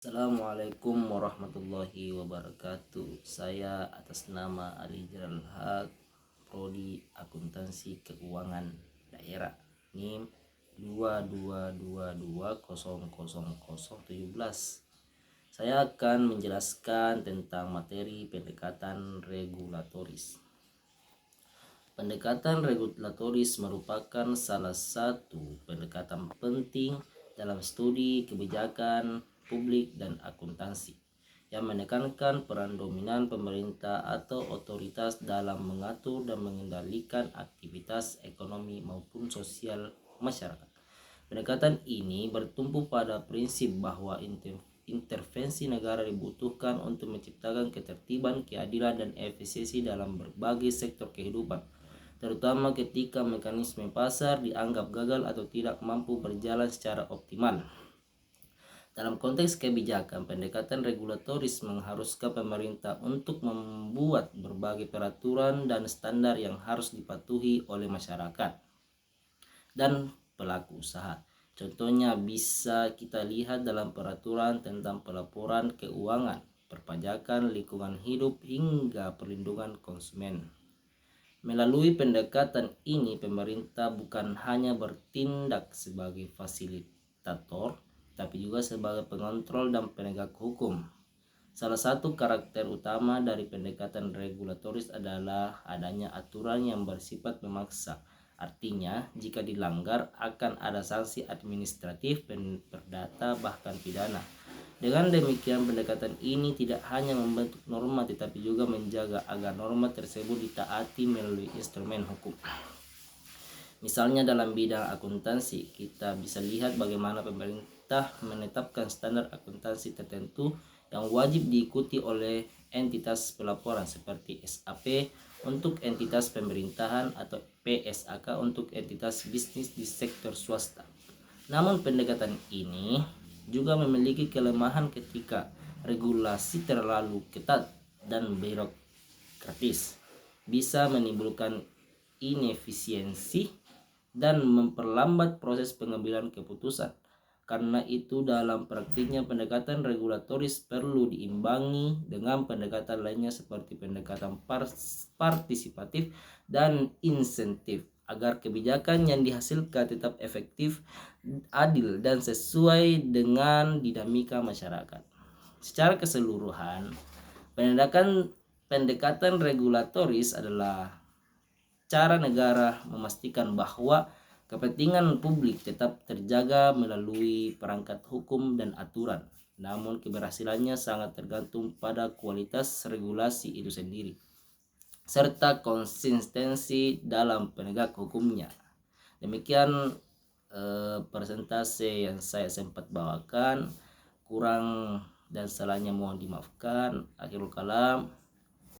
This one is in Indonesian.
Assalamualaikum warahmatullahi wabarakatuh. Saya atas nama Ali Jalal Haq, Prodi Akuntansi Keuangan Daerah, NIM 2222000017. Saya akan menjelaskan tentang materi pendekatan regulatoris. Pendekatan regulatoris merupakan salah satu pendekatan penting dalam studi kebijakan publik dan akuntansi yang menekankan peran dominan pemerintah atau otoritas dalam mengatur dan mengendalikan aktivitas ekonomi maupun sosial masyarakat. Pendekatan ini bertumpu pada prinsip bahwa intervensi negara dibutuhkan untuk menciptakan ketertiban, keadilan, dan efisiensi dalam berbagai sektor kehidupan, terutama ketika mekanisme pasar dianggap gagal atau tidak mampu berjalan secara optimal. Dalam konteks kebijakan, pendekatan regulatoris mengharuskan pemerintah untuk membuat berbagai peraturan dan standar yang harus dipatuhi oleh masyarakat dan pelaku usaha. Contohnya bisa kita lihat dalam peraturan tentang pelaporan keuangan, perpajakan, lingkungan hidup, hingga perlindungan konsumen. Melalui pendekatan ini, pemerintah bukan hanya bertindak sebagai fasilitator, tapi juga sebagai pengontrol dan penegak hukum. Salah satu karakter utama dari pendekatan regulatoris adalah adanya aturan yang bersifat memaksa. Artinya, jika dilanggar akan ada sanksi administratif, perdata, bahkan pidana. Dengan demikian, pendekatan ini tidak hanya membentuk norma tetapi juga menjaga agar norma tersebut ditaati melalui instrumen hukum. Misalnya dalam bidang akuntansi, kita bisa lihat bagaimana pemerintah menetapkan standar akuntansi tertentu yang wajib diikuti oleh entitas pelaporan seperti SAP untuk entitas pemerintahan atau PSAK untuk entitas bisnis di sektor swasta. Namun pendekatan ini juga memiliki kelemahan ketika regulasi terlalu ketat dan birokratis, bisa menimbulkan inefisiensi dan memperlambat proses pengambilan keputusan. Karena itu dalam praktiknya pendekatan regulatoris perlu diimbangi dengan pendekatan lainnya seperti pendekatan partisipatif dan insentif agar kebijakan yang dihasilkan tetap efektif, adil, dan sesuai dengan dinamika masyarakat. Secara keseluruhan, pendekatan regulatoris adalah cara negara memastikan bahwa kepentingan publik tetap terjaga melalui perangkat hukum dan aturan. Namun keberhasilannya sangat tergantung pada kualitas regulasi itu sendiri serta konsistensi dalam penegak hukumnya. Demikian presentase yang saya sempat bawakan. Kurang dan salahnya mohon dimaafkan. Akhirul kalam.